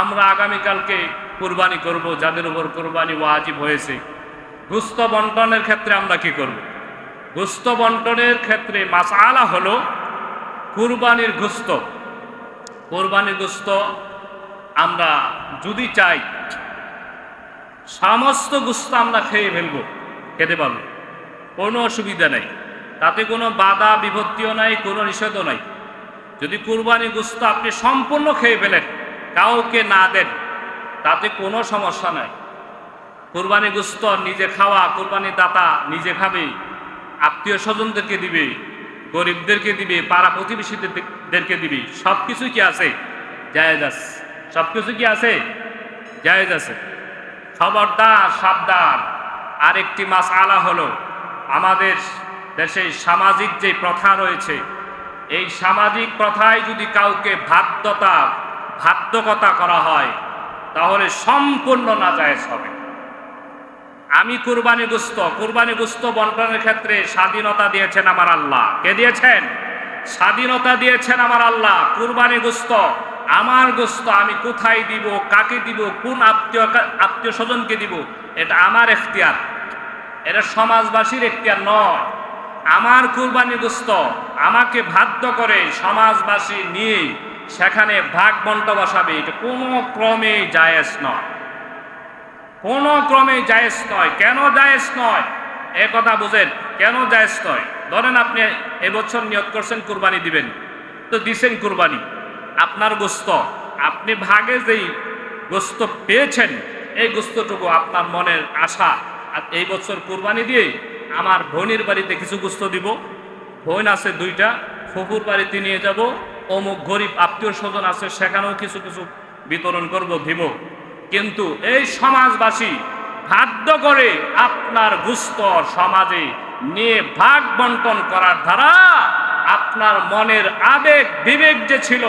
আমরা আগামীকালকে কুরবানি করব, যাদের উপর কুরবানি ওয়াজিব হয়েছে। গোশত বন্টনের ক্ষেত্রে আমরা কি করব? গোশত বন্টনের ক্ষেত্রে মাসআলা হলো কুরবানির গোশত আমরা যদি চাই সমস্ত গোশত আমরা খেতে পারবো, কোনো অসুবিধা নাই, তাতে কোনো বাধা বিপত্তিও নাই, কোনো নিষেধও নাই। যদি কুরবানি গোশত আপনি সম্পূর্ণ খেয়ে ফেলেন, কাউকে না দেন, তাতে কোনো সমস্যা নাই। কুরবানি গোশত নিজে খাওয়া, কুরবানি দাতা নিজে খাবে, আত্মীয় স্বজনদেরকে দিবে, গরিবদেরকে দিবে, পাড়া প্রতিবেশীদেরকে দিবে, সব কিছু কি আছে? জায়েজ আছে। সব কিছু কি আছে? জায়েজ আছে। খবরদার, সাবধান। আরেকটি মাসআলা হলো, আমাদের দেশে সামাজিক যে প্রথা রয়েছে, এই সামাজিক প্রথায় যদি কাউকে বাধ্যকতা করা হয়, তাহলে সম্পূর্ণ নাজায়েজ হবে। আমি কুরবানি গোশত বন্টনের ক্ষেত্রে স্বাধীনতা দিয়েছেন আমার আল্লাহ। কে দিয়েছেন? স্বাধীনতা দিয়েছেন আমার আল্লাহ। কুরবানি গোশত আমার গোশত, আমি কোথায় দিব, কাকে দিব, কোন আত্মীয় স্বজনকে দিব, এটা আমার এখতিয়ার, এটা সমাজবাসীর এখতিয়ার নয়। আমার কুরবানি গোশত আমাকে বাধ্য করে সমাজবাসী নিয়ে সেখানে ভাগ বন্ট বসাবে, এটা কোনো ক্রমে জায়েজ নয়, কোনো ক্রমে জায়েজ নয়। কেন জায়েজ নয়? এ কথা বুঝেন, কেন জায়েজ নয়। ধরেন আপনি এবছর নিয়ত করছেন কুরবানি দিবেন, তো দিছেন কুরবানি, আপনার গোশত, আপনি ভাগে যেই গোশত পেয়েছেন, এই গোশতটুকু আপনার মনের আশা, আর এই বছর কুরবানি দিয়ে আমার বোনের বাড়িতে কিছু গোশত দিব, বোন আছে 2টা, ফুফুর বাড়িতে নিয়ে যাব, অমুক গরিব আত্মীয় স্বজন আছে সেখানেও কিছু বিতরণ করব, দিব। কিন্তু এই সমাজবাসী বাধ্য করে আপনার গোশত সমাজে নিয়ে ভাগ বন্টন করার দ্বারা আপনার মনের আবেগ বিবেক যে ছিল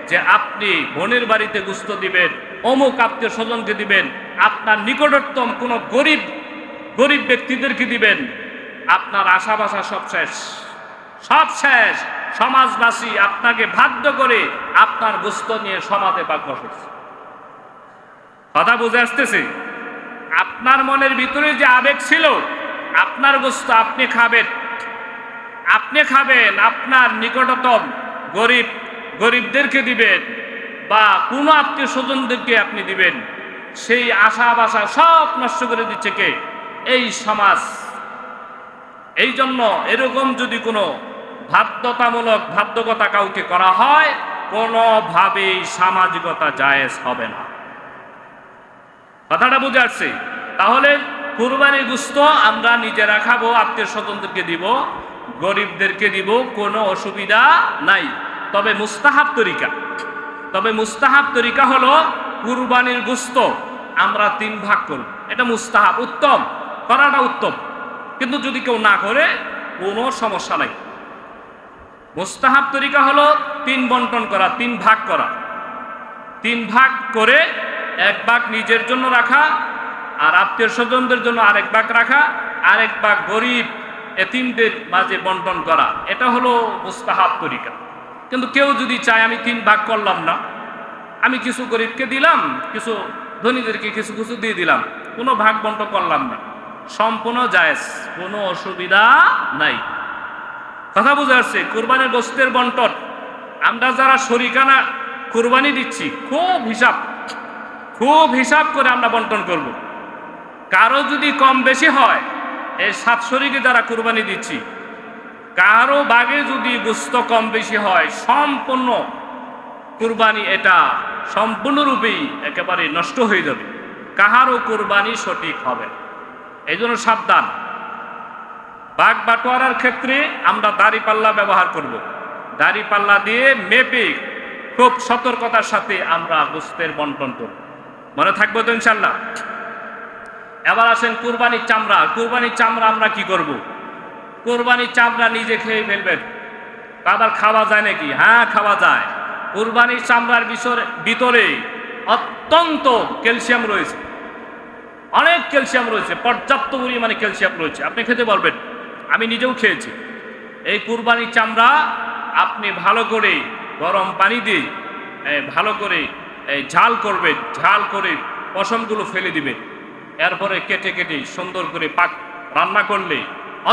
যে আপনি বোনের বাড়িতে গোশত দিবেন, অমুক আত্মীয় স্বজনকে দিবেন, আপনার নিকটতম কোনো গরিব ব্যক্তিদেরকে দিবেন, আপনার আশা বাসা সব শেষ। সমাজবাসী আপনাকে বাধ্য করে আপনার গোশত নিয়ে সমাজে ভাগ বসাচ্ছে। কথা বুঝে আসতেছে? আপনার মনের ভিতরে যে আবেগ ছিল, আপনার গোশত আপনি খাবেন, আপনার নিকটতম গরিবদেরকে দিবেন বা কোনো আত্মীয় স্বজনদেরকে আপনি দিবেন, সেই আশা বাসা সব নষ্ট করে দিচ্ছে কে? এই সমাজ। এই জন্য এরকম যদি কোনো বাধ্যকতা কাউকে করা হয়, কোনোভাবেই সামাজিকতা জায়েজ হবে না। কথাটা বুঝে আসছে? তাহলে কুরবানির গোশত আমরা নিজেরা খাবো, আত্মীয় স্বজনদেরকে দিব, গরিবদেরকে দিব, কোনো অসুবিধা নাই। তবে মুস্তাহাব তরিকা হলো কুরবানির গোশত আমরা 3 ভাগ করব। এটা মুস্তাহাব, উত্তম, করাটা উত্তম। কিন্তু যদি কেউ না করে, কোনো সমস্যা নাই। মুস্তাহাব তরিকা হলো 3 বন্টন করা, 3 ভাগ করা। 3 ভাগ করে 1 ভাগ নিজের জন্য রাখা, আর আত্মীয় স্বজনদের জন্য আরেক ভাগ রাখা, আরেক ভাগ গরিব এতিমদের মাঝে বন্টন করা। এটা হলো মুস্তাহাব তরিকা। কিন্তু কেউ যদি চায় আমি 3 ভাগ করলাম না, আমি কিছু গরিবকে দিলাম, কিছু ধনীদেরকে কিছু দিয়ে দিলাম, কোনো ভাগ বন্টন করলাম না, সম্পূর্ণ জায়েজ, কোনো অসুবিধা নাই। কথা বুঝে আসছে? কুরবানির গোশতের বন্টন আমরা যারা শরিকানা কুরবানি দিচ্ছি, খুব হিসাব করে আমরা বন্টন করব। কারো যদি কম বেশি হয়, এই 7 শরিকে যারা কুরবানি দিচ্ছি, কারো ভাগে যদি গোশত কম বেশি হয়, সম্পূর্ণ কুরবানি এটা সম্পূর্ণরূপেই একেবারে নষ্ট হয়ে যাবে, কাহারও কুরবানি সঠিক হবে। এই জন্য সাবধান। ভাগ বাটোয়ারার ক্ষেত্রে আমরা দাড়িপাল্লা ব্যবহার করব। দাড়িপাল্লা দিয়ে মেপে খুব সতর্কতার সাথে আমরা গোশতের বন্টন করব। মনে থাকবো তো ইনশাল্লাহ? এবার আসেন কুরবানির চামড়া আমরা কি করব? কুরবানির চামড়া নিজে খেয়ে ফেলবেন। আবার খাওয়া যায় নাকি? হ্যাঁ, খাওয়া যায়। কুরবানির চামড়ার ভিতরে অত্যন্ত ক্যালসিয়াম রয়েছে, অনেক ক্যালসিয়াম রয়েছে, পর্যাপ্ত পরিমাণে ক্যালসিয়াম রয়েছে, আপনি খেতে পারবেন। আমি নিজেও খেয়েছি। এই কুরবানির চামড়া আপনি ভালো করে গরম পানি দিয়ে ভালো করে এই ঝাল করবেন, ঝাল করে পশমগুলো ফেলে দিবেন, এরপরে কেটে কেটে সুন্দর করে রান্না করলে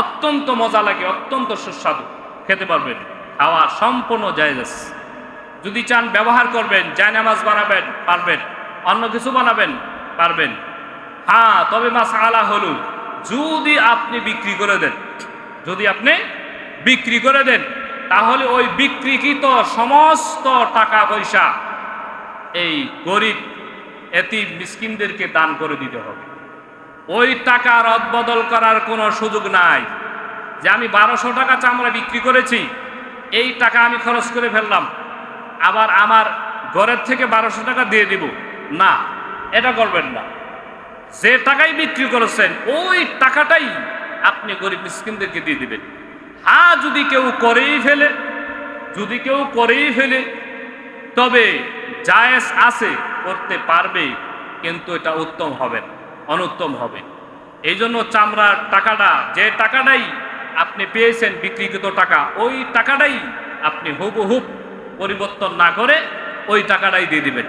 অত্যন্ত মজা লাগে, অত্যন্ত সুস্বাদু, খেতে পারবেন। খাওয়া সম্পূর্ণ জায়েজ আছে। যদি চান ব্যবহার করবেন, জায়নামাজ বানাবেন পারবেন, অন্য কিছু বানাবেন পারবেন। হ্যাঁ, তবে মাসআলা হলো যদি আপনি বিক্রি করে দেন, যদি আপনি বিক্রি করে দেন, তাহলে ওই বিক্রিকৃত সমস্ত টাকা পয়সা এই গরিব এতিম মিসকিনদেরকে দান করে দিতে হবে। ওই টাকা রদবদল করার কোনো সুযোগ নাই যে আমি 1200 টাকা চামড়া বিক্রি করেছি, এই টাকা আমি খরচ করে ফেললাম, আবার আমার ঘরের থেকে 1200 টাকা দিয়ে দিব, না, এটা করবেন না। যে টাকাই বিক্রি করেছেন ওই টাকাটাই আপনি গরিব মিসকিনদেরকে দিয়ে দিবেন। হ্যাঁ, যদি কেউ করেই ফেলে তবে জায়েজ আছে, করতে পারবে, কিন্তু এটা উত্তম হবে না, অনুত্তম হবে। এই জন্য চামড়ার টাকাটা, যে টাকাটাই আপনি পেয়েছেন বিক্রিকৃত টাকা, ওই টাকাটাই আপনি হুবহুব পরিবর্তন না করে ওই টাকাটাই দিয়ে দিবেন।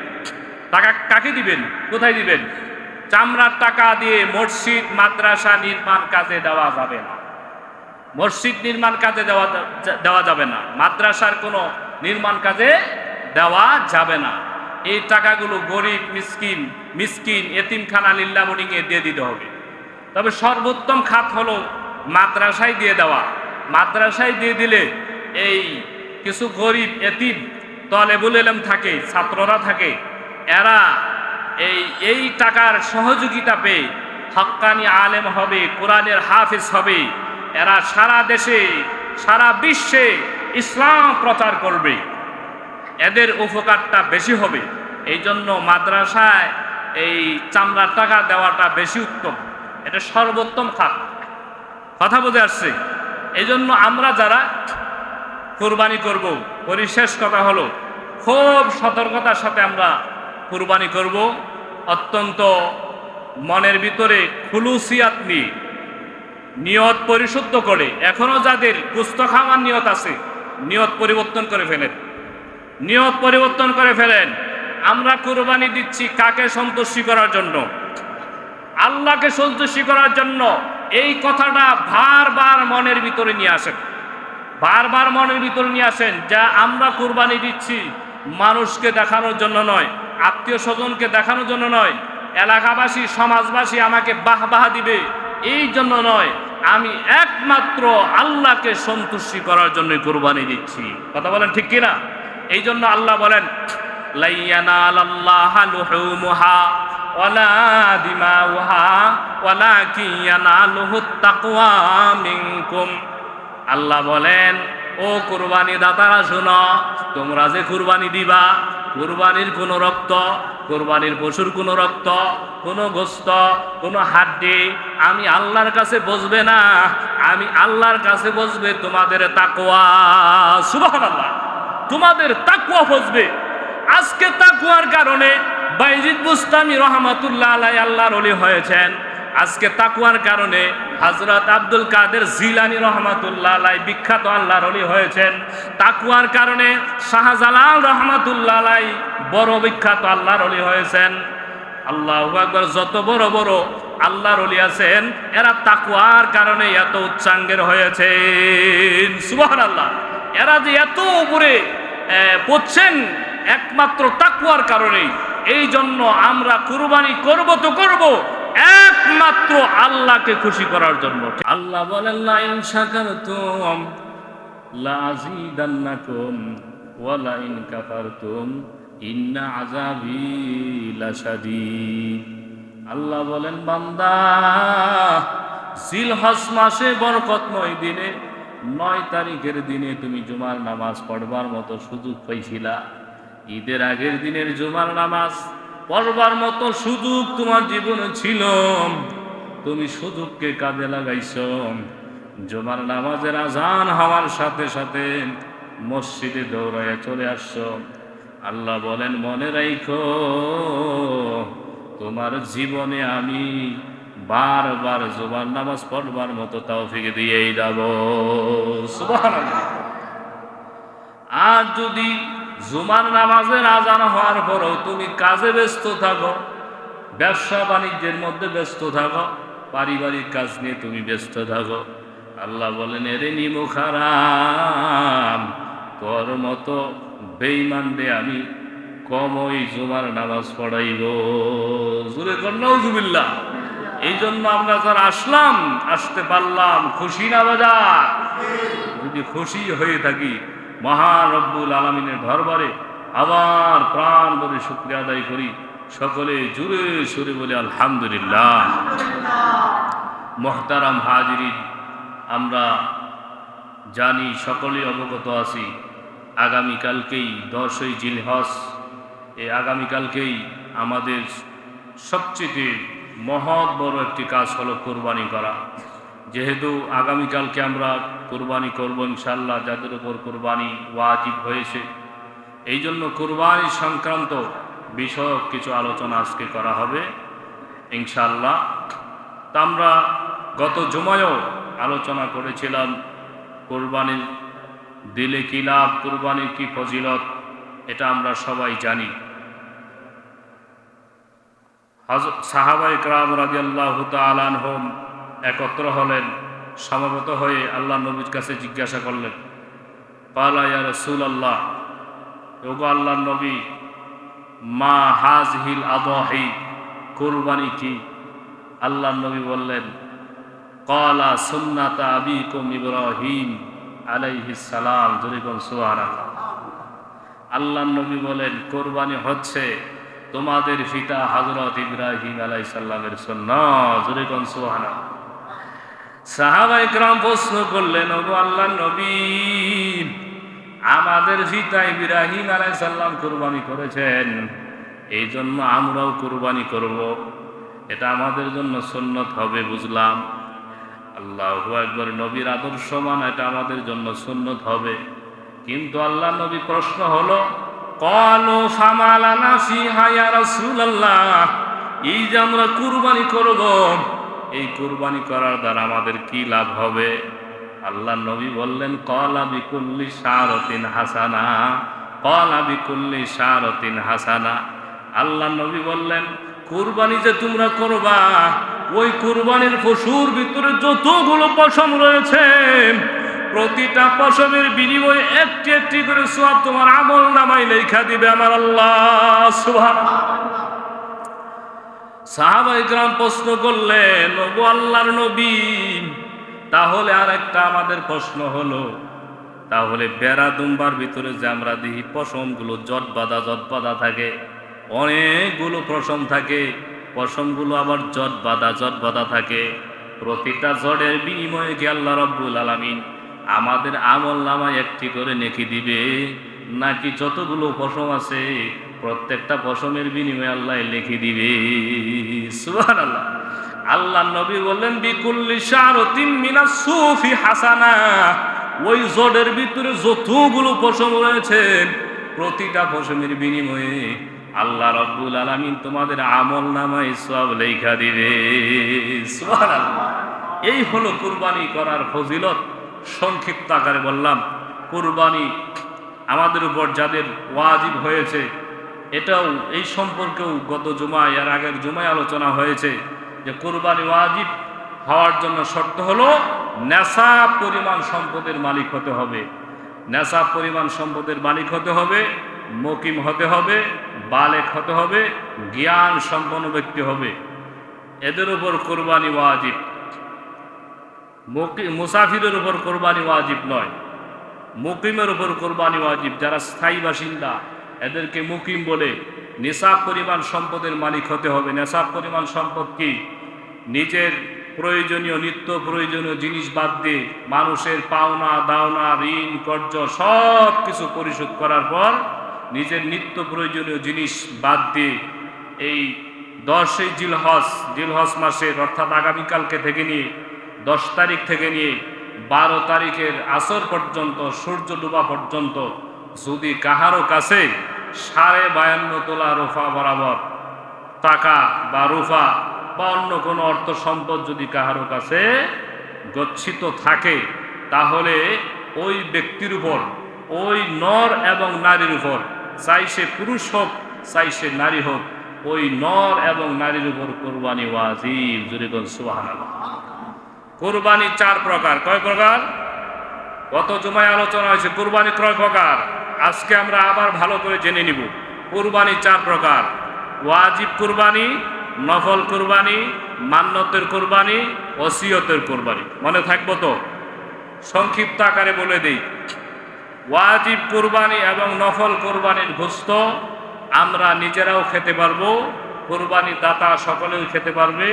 টাকা কাকে দিবেন, কোথায় দিবেন? চামড়ার টাকা দিয়ে মসজিদ মাদ্রাসা নির্মাণ কাজে দেওয়া যাবে না, মসজিদ নির্মাণ কাজে দেওয়া যাবে না, মাদ্রাসার কোনো নির্মাণ কাজে দেওয়া যাবে না। এই টাকাগুলো গরিব মিসকিন এতিমখানা লিল্লাহ বোর্ডিংয়ে দিয়ে দিতে হবে। তবে সর্বোত্তম খাত হলো মাদ্রাসায় দিয়ে দেওয়া। মাদ্রাসায় দিয়ে দিলে এই কিছু গরিব এতিম তলেবুল ইলম থাকে, ছাত্ররা থাকে, এরা এই টাকার সহযোগিতা পেয়ে হক্কানি আলেম হবে, কোরআনের হাফেজ হবে, এরা সারা দেশে সারা বিশ্বে ইসলাম প্রচার করবে, এদের উপকারটা বেশি হবে। এই জন্য মাদ্রাসায় এই চামড়ার টাকা দেওয়াটা বেশি উত্তম, এটা সর্বোত্তম খাত। কথা বুঝে আসছে? এই জন্য আমরা যারা কুরবানি করব, পরিশেষ কথা হলো খুব সতর্কতার সাথে আমরা কুরবানি করব, অত্যন্ত মনের ভিতরে খুলুসিয়াত নিয়ে, নিয়ত পরিশুদ্ধ করে। এখনো যাদের গোশত খাওয়ার নিয়ত আছে, নিয়ত পরিবর্তন করে ফেলেন, নিয়ত পরিবর্তন করে ফেলেন। আমরা কুরবানি দিচ্ছি কাকে সন্তুষ্টি করার জন্য? আল্লাহকে সন্তুষ্টি করার জন্য। এই কথাটা বারবার মনের ভিতরে নিয়ে আসেন, বারবার মনের ভিতরে নিয়ে আসেন, যা আমরা কুরবানি দিচ্ছি মানুষকে দেখানোর জন্য নয়, আত্মীয় স্বজনকে দেখানোর জন্য নয়, এলাকাবাসী সমাজবাসী আমাকে বাহবাহ দিবে এই জন্য নয়, আমি একমাত্র আল্লাহকে সন্তুষ্টি করার জন্য কুরবানি দিচ্ছি। কথা বলেন ঠিক কিনা? এই জন্য আল্লাহ বলেন, লা ইয়ানালাল্লাহা লুহুমুহা ওয়ালা দিমাউহা ওয়ালাকিন ইয়ানালুহুত তাকওয়া মিনকুম। আল্লাহ বলেন, ও কুরবানি দাতারা শোনো, তোমরা যে কুরবানি দিবা, কুরবানির কোনো রক্ত, কুরবানির পশুর কোনো রক্ত, কোনো গোশত, কোনো হাড্ডি আমি আল্লাহর কাছে বসবে না, আমি আল্লাহর কাছে বসবে তোমাদের তাকওয়া। সুবহানাল্লাহ, তোমাদের তাকওয়া বসবে। আজকে তাকওয়ার কারণে বাইজিদ বুস্তামি রহমাতুল্লাহ আলাইহি আল্লাহর ওলি হয়েছেন। আজকে তাকওয়ার কারণে হযরত আব্দুল কাদের জিলানী রহমাতুল্লাহ আলাইহি বিখ্যাত আল্লাহর ওলি হয়েছেন। তাকওয়ার কারণে শাহজালাল রহমাতুল্লাহ আলাইহি বড় বিখ্যাত আল্লাহর ওলি হয়েছেন। আল্লাহু আকবার। যত বড় বড় আল্লাহর ওলি আছেন এরা তাকওয়ার কারণে এত উচ্চাঙ্গের হয়েছেন। সুবহানাল্লাহ। এরা যে এত উপরে পড়ছেন একমাত্র তাকওয়ার কারণেই। এই জন্য আমরা কুরবানি করব তো করব একমাত্র আল্লাহকে খুশি করার জন্য। আল্লাহ বলেন, লা ইন শাকারতুম লা আযীদান্নাকুম ওয়া লা ইন কাফারতুম ইন্না আযাবি লাশাদীদ। আল্লাহ বলেন, বান্দা, জিলহজ মাসে বরকতময় দিনে 9 তারিখের দিনে তুমি জুমার নামাজ পড়বার মতো সুযোগ পাইছিলা। ঈদের আগের দিনের জুমার নামাজ পড়বার মতো সুযোগ তোমার জীবনে ছিল, তুমি সুযোগকে কাজে লাগাইছ। জুমার নামাজের আজান হওয়ার সাথে সাথে মসজিদে দৌড়াইয়া চলে আসছ। আল্লাহ বলেন, মনে রাখো, তোমার জীবনে আমি বারবার জুমার নামাজ পড়বার মতো তৌফিক দিয়েই যাব। সুবহানাল্লাহ। আর যদি জুমার নামাজের আজান হওয়ার পরও তুমি কাজে ব্যস্ত থাকো, ব্যবসা বাণিজ্যের মধ্যে ব্যস্ত থাকো, পারিবারিক কাজ নিয়ে তুমি ব্যস্ত থাকো। আল্লাহ বলেন, এরে নিমুখারাম, তোর মতো বেঈমান রে আমি কমই জুমার নামাজ পড়াইব। জোরে কর নাউজুবিল্লাহ। এই জন্য আমরা যারা আসলাম, আসতে পারলাম, খুশি না বাজার? যদি খুশি হয়ে থাকি, মহান রব্বুল আলামিনের দরবারে আবার প্রাণ ভরে শুকরিয়া আদায় করি। সকলে জুড়ে সুরে বলে আলহামদুলিল্লাহ। মুহতারাম হাজিরিন, আমরা জানি, সকলে অবগত আছি, আগামীকালকেই 10ই জিলহজ। এই আগামীকালকেই আমাদের সবচেয়ে মহৎ বড় একটি কাজ হলো কোরবানি করা। যেহেতু আগামীকালকে আমরা কোরবানি করব ইনশাআল্লাহ, যাদের উপর কোরবানি ওয়াজিব হয়েছে, এই জন্য কোরবানি সংক্রান্ত বিষয়ক কিছু আলোচনা আজকে করা হবে ইনশাআল্লাহ। তা আমরা গত জুমায়ও আলোচনা করেছিলাম কোরবানি দিলে কি লাভ, কোরবানির কি ফজিলত, এটা আমরা সবাই জানি। সাহাবায়ে কেরাম রাদিয়াল্লাহু তাআলা আনহুম একত্র হলেন, সমবেত হয়ে আল্লাহ নবীর কাছে জিজ্ঞাসা করলেন, ক্বালা ইয়া রাসূলুল্লাহ, ওগো আল্লাহর নবী, মা হাযহিল আদাহি, কুরবানি কি? আল্লাহর নবী বললেন, ক্বালা সুন্নাতা আবিকুম ইব্রাহিম আলাইহিস সালাম। জোরে বলুন সুবহানাল্লাহ। আল্লাহর নবী বলেন, কোরবানি হচ্ছে তোমাদের পিতা হযরত ইব্রাহিম আলাইহিস সালামের সুন্নাত। জোরে বলুন সুবহানাল্লাহ। সাহাবায়ে কেরাম প্রশ্ন করলেন, ওগো আল্লাহর নবী, আমাদের পিতা ইব্রাহিম আলাইহিস সালাম কুরবানি করেছেন, এই জন্য আমরাও কুরবানি করব, এটা আমাদের জন্য সুন্নত হবে, বুঝলাম। আল্লাহু আকবার। নবীর আদর্শ মানা এটা আমাদের জন্য সুন্নত হবে। কিন্তু আল্লাহ নবী প্রশ্ন হলো, ক্বালু ফামা লানা ফিহা ইয়া রাসূলুল্লাহ, এই যে আমরা কুরবানি করব, এই কুরবানি করার দ্বারা আমাদের কি লাভ হবে? আল্লাহ নবী বললেন, ক্বালা বিকুল্লি শারাতিন হাসানা, ক্বালা বিকুল্লি শারাতিন হাসানা। আল্লাহ নবী বললেন, কুরবানি যে তোমরা করবা, ওই কুরবানির পশুর ভিতরে যতগুলো পশম রয়েছে, প্রতিটা পশমের বিনিময়ে একটি একটি করে সওয়াব তোমার আমল নামায় লেখা দিবে আমার আল্লাহ। সুবহানাল্লাহ। সাহাবায়ে কেরাম প্রশ্ন করলেন, ওগো আল্লাহর নবী, তাহলে আর একটা আমাদের প্রশ্ন হলো, তাহলে বেড়া দুম্বার ভিতরে যে আমরা দেখি পশমগুলো জট বাঁধা থাকে, অনেকগুলো পশম থাকে, পশমগুলো আবার জট বাঁধা থাকে, প্রতিটা জটের বিনিময়ে কি আল্লাহ রাব্বুল আলামিন আমাদের আমল নামায় একটি করে নেকি দিবে, নাকি যতগুলো পশম আছে প্রত্যেকটা পশমের বিনিময়ে আল্লাহ লিখে দিবে? সুবহানাল্লাহ। আল্লাহ নবী বললেন, বিকুল্লি শারাতিন মিনাস সুফি হাসানা, ওই জটের ভিতরে যতগুলো পশম রয়েছে প্রতিটা পশমের বিনিময়ে আল্লাহ রাব্বুল আলামিন তোমাদের আমল নামায় সওয়াব লেখা দিবে। সুবহানাল্লাহ। এই হলো কুরবানি করার ফজিলত। সংক্ষিপ্ত আকারে বললাম, কুরবানি আমাদের উপর যাদের ওয়াজিব হয়েছে, এটাও এই সম্পর্কেও গত জুমায়, এর আগের জুমায় আলোচনা হয়েছে যে কুরবানি ওয়াজিব হওয়ার জন্য শর্ত হলো নেশাব পরিমাণ সম্পদের মালিক হতে হবে। নেশাব পরিমাণ সম্পদের মালিক হতে হবে, মুকিম হতে হবে, বালেক হতে হবে, জ্ঞান সম্পন্ন ব্যক্তি হবে। এদের উপর কুরবানি ওয়াজিব। মুসাফিরের উপর কোরবানি ওয়াজিব নয়, মুকিমের উপর কোরবানি ওয়াজিব। যারা স্থায়ী বাসিন্দা এদেরকে মুকিম বলে। নিসাব পরিমাণ সম্পদের মালিক হতে হবে। নিসাব পরিমাণ সম্পদ কি? নিজের প্রয়োজনীয় নিত্য প্রয়োজনীয় জিনিস বাদ দিয়ে মানুষের পাওনা দাওনা ঋণ কর্জ সব কিছু পরিশোধ করার পর নিজের নিত্য প্রয়োজনীয় জিনিস বাদ দিয়ে এই 10ই জিলহজ মাসের অর্থাৎ আগামীকালকে থেকে নিয়ে 10 তারিখ থেকে নিয়ে 12 তারিখের আসর পর্যন্ত, সূর্য ডোবা পর্যন্ত যদি কাহারো কাছে 52.5 তোলা রুফা বরাবর টাকা বা রুফা বা অন্য কোনো অর্থ সম্পদ যদি কাহারো কাছে গচ্ছিত থাকে, তাহলে ওই ব্যক্তির উপর ওই নর এবং নারীর উপর, চাই সে পুরুষ হোক চাই সে নারী হোক, ওই নর এবং নারীর উপর কুরবানি ওয়াজিব। জোরে বল সুবহানাল্লাহ। কুরবানি 4 প্রকার। কয় প্রকার? গত জুমায় আলোচনা হয়েছে কুরবানি কয় প্রকার। আজকে আমরা আবার ভালো করে জেনে নিব। কুরবানি 4 প্রকার: ওয়াজিব কুরবানি, নফল কুরবানি, মান্নতের কুরবানি, ওসিয়তের কুরবানি। মনে থাকবো তো? সংক্ষিপ্ত আকারে বলে দেই। ওয়াজিব কুরবানি এবং নফল কুরবানির গোশত আমরা নিজেরাও খেতে পারবো, কুরবানি দাতা সকলেও খেতে পারবে।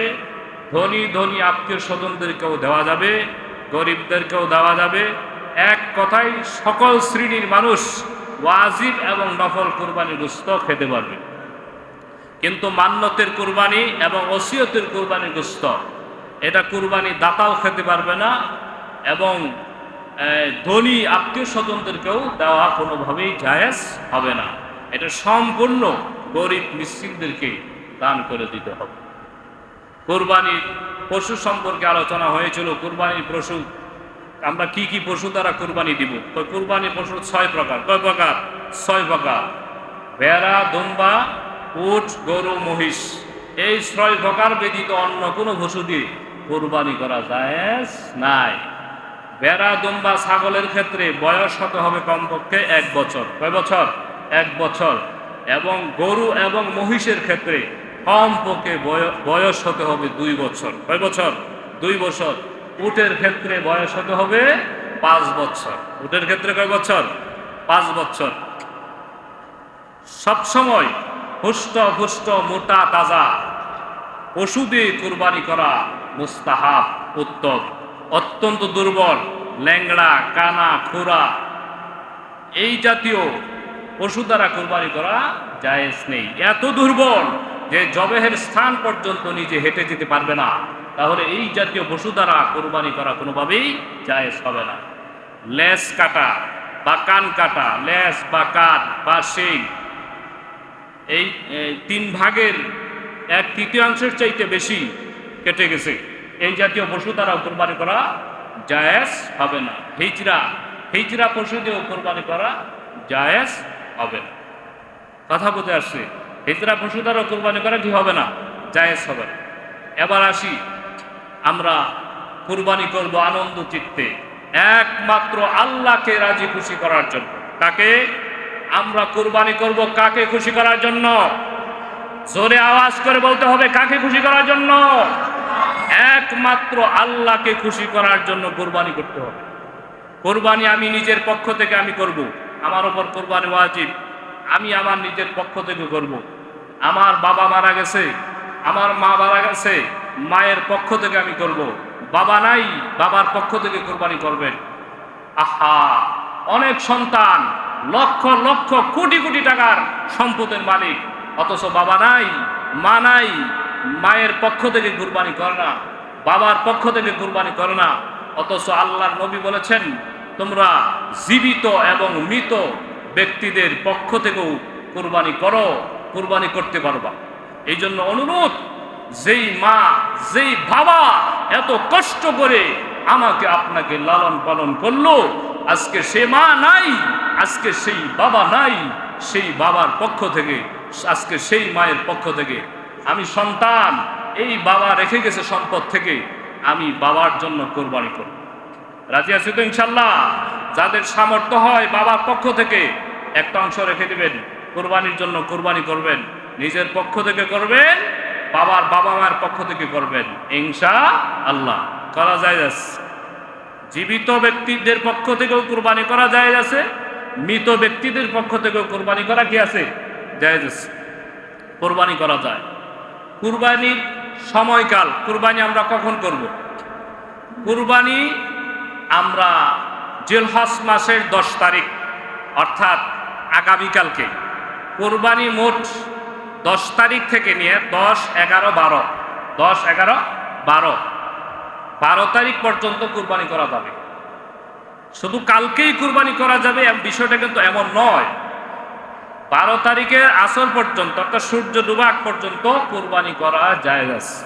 ধনী ধনী আত্মীয় স্বজনদেরকেও দেওয়া যাবে, গরিবদেরকেও দেওয়া যাবে। এক কথায় সকল শ্রেণীর মানুষ ওয়াজিব এবং নফল কুরবানির গোশত খেতে পারবে। কিন্তু মান্নতের কুরবানি এবং ওসিয়তের কুরবানির গোশত, এটা কুরবানি দাতাও খেতে পারবে না এবং ধনী আত্মীয় স্বজনদেরকেও দেওয়া কোনোভাবেই জায়েজ হবে না। এটা সম্পূর্ণ গরিব মিসকিনদেরকে দান করে দিতে হবে। কুরবানির পশু সম্পর্কে আলোচনা হয়েছিল। কুরবানির পশু আমরা কি কি পশু দ্বারা কুরবানি দিব? তো কুরবানির পশু 6 প্রকার। কয় প্রকার? 6 প্রকার। ভেড়া, দুম্বা, উট, গরু, মহিষ, এই 6 প্রকার ব্যতীত অন্য কোনো পশু দিয়ে কুরবানি করা জায়েজ নাই। ভেড়া, দুম্বা, ছাগলের ক্ষেত্রে বয়স হতে হবে কমপক্ষে 1 বছর। কয় বছর? 1 বছর। এবং গরু এবং মহিষের ক্ষেত্রে কমপক্ষে বয়স হতে হবে 2 বছর। কয় বছর? 2 বছর। উটের ক্ষেত্রে বয়স হতে হবে 5 বছর। উটের ক্ষেত্রে কয় বছর? 5 বছর। সবসময় হুষ্ট ফুষ্ট মোটা তাজা পশু দিয়ে কুরবানি করা মুস্তাহাব, উত্তম। অত্যন্ত দুর্বল, ল্যাংড়া, কানা, খুরা, এই জাতীয় পশু দ্বারা কুরবানি করা জায়েজ নেই। এত দুর্বল যে জবেহের স্থান পর্যন্ত নিজে হেঁটে যেতে পারবে না, তাহলে এই জাতীয় পশু দ্বারা কুরবানি করা কোনোভাবেই জায়েজ হবে না। লেজ কাটা বা কান কাটা, লেজ বা কান বা শিং, এই 3 ভাগের 1/3 চাইতে বেশি কেটে গেছে, এই জাতীয় পশু দ্বারা কুরবানি করা জায়েজ হবে না। হিজরা পশু দিয়েও কুরবানি করা জায়েজ হবে না। কথা বুঝে আসছে? হিজরা পশু দ্বারা কুরবানি করা কি হবে না? জায়েজ হবে না। এবার আসি, আমরা কুরবানি করব আনন্দ চিত্তে, একমাত্র আল্লাহকে রাজি খুশি করার জন্য। কাকে? আমরা কুরবানি করব কাকে খুশি করার জন্য? জোরে আওয়াজ করে বলতে হবে, কাকে খুশি করার জন্য? একমাত্র আল্লাহকে খুশি করার জন্য কুরবানি করতে হবে। কুরবানি আমি নিজের পক্ষ থেকে আমি করব, আমার উপর কুরবানি ওয়াজিব, আমি আমার নিজের পক্ষ থেকে করব। আমার বাবা মারা গেছে, আমার মা মারা গেছে, মায়ের পক্ষ থেকে আমি করব। বাবা নাই, বাবার পক্ষ থেকে কুরবানি করবেন। আহা, অনেক সন্তান লক্ষ লক্ষ কোটি কোটি টাকার সম্পদের মালিক, অথচ বাবা নাই, মা নাই, মায়ের পক্ষ থেকে কুরবানি করে না, বাবার পক্ষ থেকে কুরবানি করে না। অথচ আল্লাহর নবী বলেছেন, তোমরা জীবিত এবং মৃত ব্যক্তিদের পক্ষ থেকেও কুরবানি করো, কুরবানি করতে পারবা। এই জন্য অনুরোধ, যেই মা যেই বাবা এত কষ্ট করে আমাকে আপনাকে লালন পালন করলো, আজকে সে মা নাই, আজকে সেই বাবা নাই, সেই বাবার পক্ষ থেকে, আজকে সেই মায়ের পক্ষ থেকে আমি সন্তান, এই বাবা রেখে গেছে সম্পদ থেকে, আমি বাবার জন্য কোরবানি করব। রাজি আছি তো ইনশাল্লাহ? যাদের সামর্থ্য হয় বাবার পক্ষ থেকে একটা অংশ রেখে দিবেন, কোরবানির জন্য কোরবানি করবেন, নিজের পক্ষ থেকে করবেন, বাবা মায়ের পক্ষ থেকে করবেন, ইনশাআল্লাহ করা যায়। জীবিত ব্যক্তিদের পক্ষ থেকেও কুরবানি করা জায়েজ আছে, মৃত ব্যক্তিদের পক্ষ থেকেও কুরবানি করা কি আছে? জায়েজ আছে, কুরবানি করা যায়। কুরবানির সময়কাল, কুরবানি আমরা কখন করব? কুরবানি আমরা জিলহজ মাসের 10 তারিখ, অর্থাৎ আগামীকালকে। কুরবানি মোট 10 তারিখ থেকে নিয়ে 10, 11, 12, 10, 11, 12 তারিখ পর্যন্ত কুরবানি করা যাবে। শুধু কালকেই কুরবানি করা যাবে বিষয়টা কিন্তু এমন নয়। 12 তারিখের আসর পর্যন্ত, অর্থাৎ সূর্য ডুবা আগ পর্যন্ত কুরবানি করা জায়েজ আছে।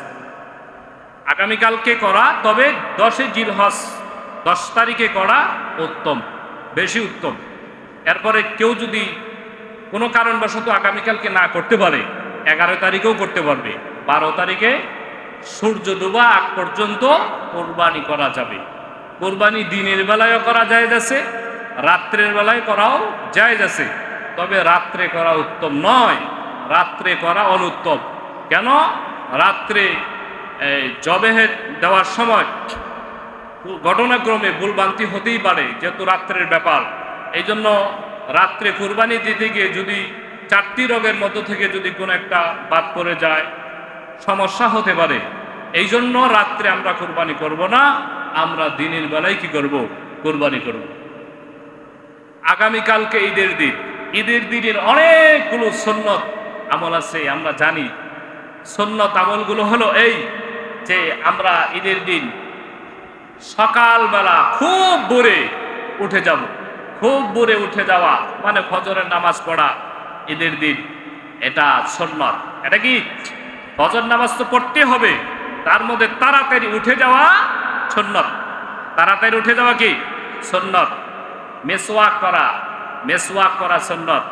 আগামীকালকে করা, তবে 10 জিলহজ 10 তারিখে করা উত্তম, বেশি উত্তম। এরপরে কেউ যদি কোনো কারণবশত আগামীকালকে না করতে পারে, 11 তারিখেও করতে পারবে। 12 তারিখে সূর্য ডোবা আগ পর্যন্ত কোরবানি করা যাবে। কোরবানি দিনের বেলায়ও করা যায় যাচ্ছে, রাত্রের বেলায় করাও যায় যাচ্ছে। তবে রাত্রে করা উত্তম নয়, রাত্রে করা অনুত্তম। কেন? রাত্রে জবেহে দেওয়ার সময় ঘটনাক্রমে ভুলভ্রান্তি হতেই পারে, যেহেতু রাত্রের ব্যাপার। এই জন্য রাত্রে কুরবানি দিতে গিয়ে যদি 4টি রোগের মধ্য থেকে যদি কোনো একটা বাদ পড়ে যায়, সমস্যা হতে পারে। এই জন্য রাত্রে আমরা কুরবানি করব না, আমরা দিনের বেলায় কি করব? কুরবানি করব। আগামীকালকে ঈদের দিন। ঈদের দিনের অনেকগুলো সুন্নত আমল আছে, আমরা জানি। সুন্নত আমলগুলো হলো এই যে আমরা ঈদের দিন সকালবেলা খুব ভোরে উঠে যাব। খুব ভোরে উঠে যাওয়া মানে ফজরের নামাজ পড়া ঈদের দিন, এটা সুন্নত। এটা কি? ফজর নামাজ তো পড়তে হবে, তার মধ্যে তাড়াতাড়ি উঠে যাওয়া সুন্নত। তাড়াতাড়ি উঠে যাওয়া কি? সুন্নত। মেসওয়াক করা সুন্নত।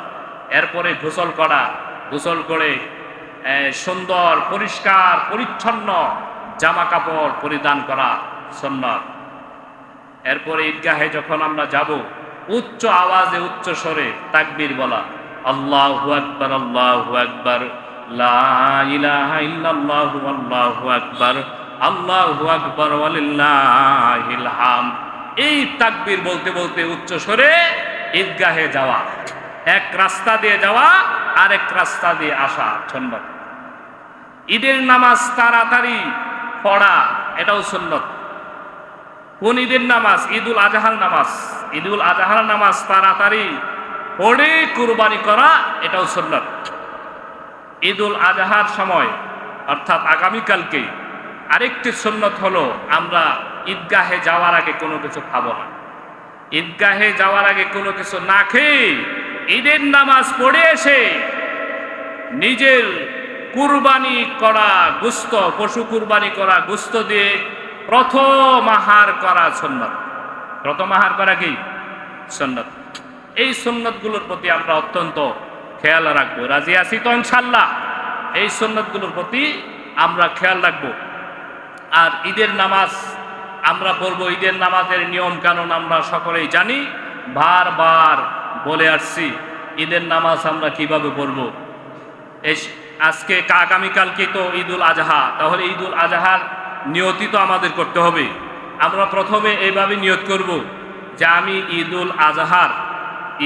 এরপরে গোসল করা, গোসল করে সুন্দর পরিষ্কার পরিচ্ছন্ন জামা কাপড় পরিধান করা সুন্নত। এরপরে ঈদগাহে যখন আমরা যাব, উচ্চ আওয়াজে উচ্চ স্বরে তাকবীর বলা, আল্লাহু আকবার, আল্লাহু আকবার, লা ইলাহা ইল্লাল্লাহু, আল্লাহু আকবার, আল্লাহু আকবার, ওয়ালিল্লাহিল হামদ। এই তাকবীর বলতে বলতে উচ্চ স্বরে ঈদগাহে যাওয়া। এক রাস্তা দিয়ে যাওয়া, আরেক রাস্তা দিয়ে আসা সুন্নত। ঈদের নামাজ তাড়াতাড়ি পড়া, এটাও সুন্নত। কোন ঈদের নামাজ? ঈদুল আজহার নামাজ। ঈদুল আজহার নামাজ তাড়াতাড়ি পড়ে কুরবানি করা, এটাও সুন্নত। ঈদুল আজহার সময় অর্থাৎ আগামীকালকে আরেকটি সুন্নত হলো আমরা ঈদগাহে যাওয়ার আগে কোনো কিছু খাবো না। ঈদগাহে যাওয়ার আগে কোনো কিছু না খেয়ে ঈদের নামাজ পড়ে এসে নিজের কুরবানি করা গোশত, পশু কুরবানি করা গোশত দিয়ে প্রথম আহার করা সুন্নত। প্রথম আহার করা কি? সুন্নত। এই সুন্নতগুলোর প্রতি আমরা অত্যন্ত খেয়াল রাখবো। রাজি আছি তো ইনশাআল্লাহ? এই সুন্নতগুলোর প্রতি আমরা খেয়াল রাখবো। আর ঈদের নামাজ আমরা পড়বো। ঈদের নামাজের নিয়ম কানুন আমরা সকলেই জানি, বারবার বলে আসছি। ঈদের নামাজ আমরা কিভাবে পড়বো? এই আজকে আগামীকালকে তো ঈদুল আজহা, তাহলে ঈদুল আজহার নিয়তি তো আমাদের করতে হবে। আমরা প্রথমে এইভাবে নিয়ত করব যে আমি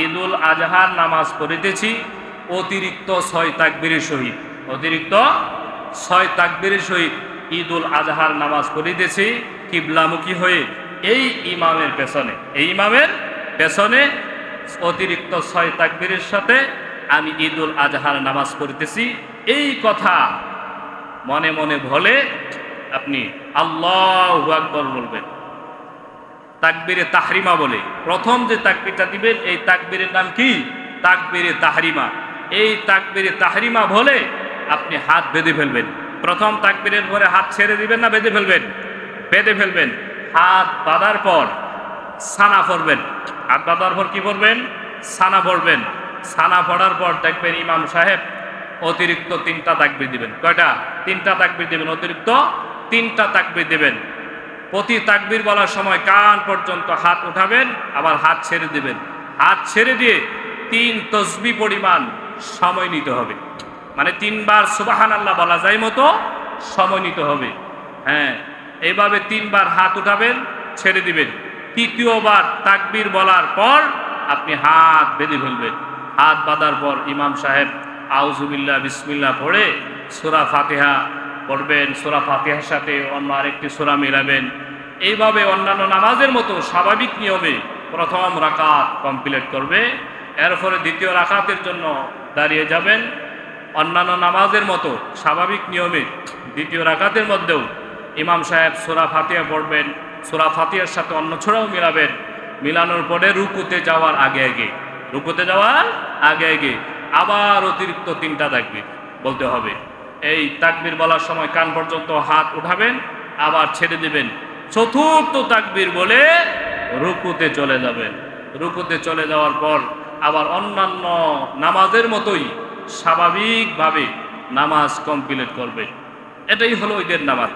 ঈদুল আজহার নামাজ পড়িতেছি অতিরিক্ত 6 তাকবীরের সহিত। অতিরিক্ত 6 তাকবীরের সহিত ঈদুল আজহার নামাজ পড়িতেছি কিবলামুখী হয়ে এই ইমামের পেছনে। এই ইমামের পেছনে অতিরিক্ত 6 তাকবীরের সাথে আমি ঈদুল আজহার নামাজ পড়িতেছি। এই কথা মনে মনে বলে আপনি আল্লাহু আকবার বলবেন। তাকবীরে তাহরিমা বলে প্রথম যে তাকবীরটা দিবেন, এই তাকবীরের নাম কি? তাকবীরে তাহরিমা। এই তাকবীরে তাহরিমা বলে আপনি হাত বেঁধে ফেলবেন। প্রথম তাকবীরের পরে হাত ছেড়ে দিবেন না বেঁধে ফেলবেন? বেঁধে ফেলবেন। হাত বাঁধার পর সানা পড়বেন। হাত বাঁধার পর কি পড়বেন? সানা পড়বেন। সানা পড়ার পর দেখবেন ইমাম সাহেব অতিরিক্ত 3টা তাকবীর দিবেন। কয়টা? 3টা তাকবীর দিবেন। অতিরিক্ত 3টা তাকবীর দিবেন। প্রতি তাকবীর বলার সময় কান পর্যন্ত হাত উঠাবেন, আবার হাত ছেড়ে দিবেন। হাত ছেড়ে দিয়ে 3 তসবিহ পরিমাণ সময় নিতে হবে। মানে 3 বার সুবহানাল্লাহ বলা যায় মতো সময় নিতে হবে। হ্যাঁ, এইভাবে 3 বার হাত উঠাবেন, ছেড়ে দিবেন। তৃতীয়বার তাকবীর বলার পর আপনি হাত বেঁধে ফেলবেন। হাত বাঁধার পর ইমাম সাহেব আউযুবিল্লাহ বিসমিল্লাহ পড়ে সূরা ফাতিহা পড়বেন। সূরা ফাতিহার সাথে অন্য আরেকটি সূরা মিলাবেন। এইভাবে অন্যান্য নামাজের মতো স্বাভাবিক নিয়মে প্রথম রাকাত কমপ্লিট করবে। এরপরে দ্বিতীয় রাকাতের জন্য দাঁড়িয়ে যাবেন। অন্যান্য নামাজের মতো স্বাভাবিক নিয়মে দ্বিতীয় রাকাতের মধ্যেও ইমাম সাহেব সূরা ফাতিহা পড়বেন। সূরা ফাতিহার সাথে অন্য সূরাও মিলাবেন। মিলানোর পরে রুকুতে যাওয়ার আগে আবার অতিরিক্ত 3টা তাকবীর বলতে হবে। এই তাকবীর বলার সময় কান পর্যন্ত হাত উঠাবেন, আবার ছেড়ে দিবেন। চতুর্থ তাকবীর বলে রুকুতে চলে যাবেন। রুকুতে চলে যাওয়ার পর আবার অন্যান্য নামাজের মতোই স্বাভাবিকভাবে নামাজ কমপ্লিট করবে। এটাই হলো ঈদের নামাজ।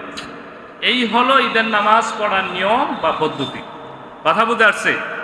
এই হলো ঈদের নামাজ পড়ার নিয়ম বা পদ্ধতি। কথা বুঝে আসছে?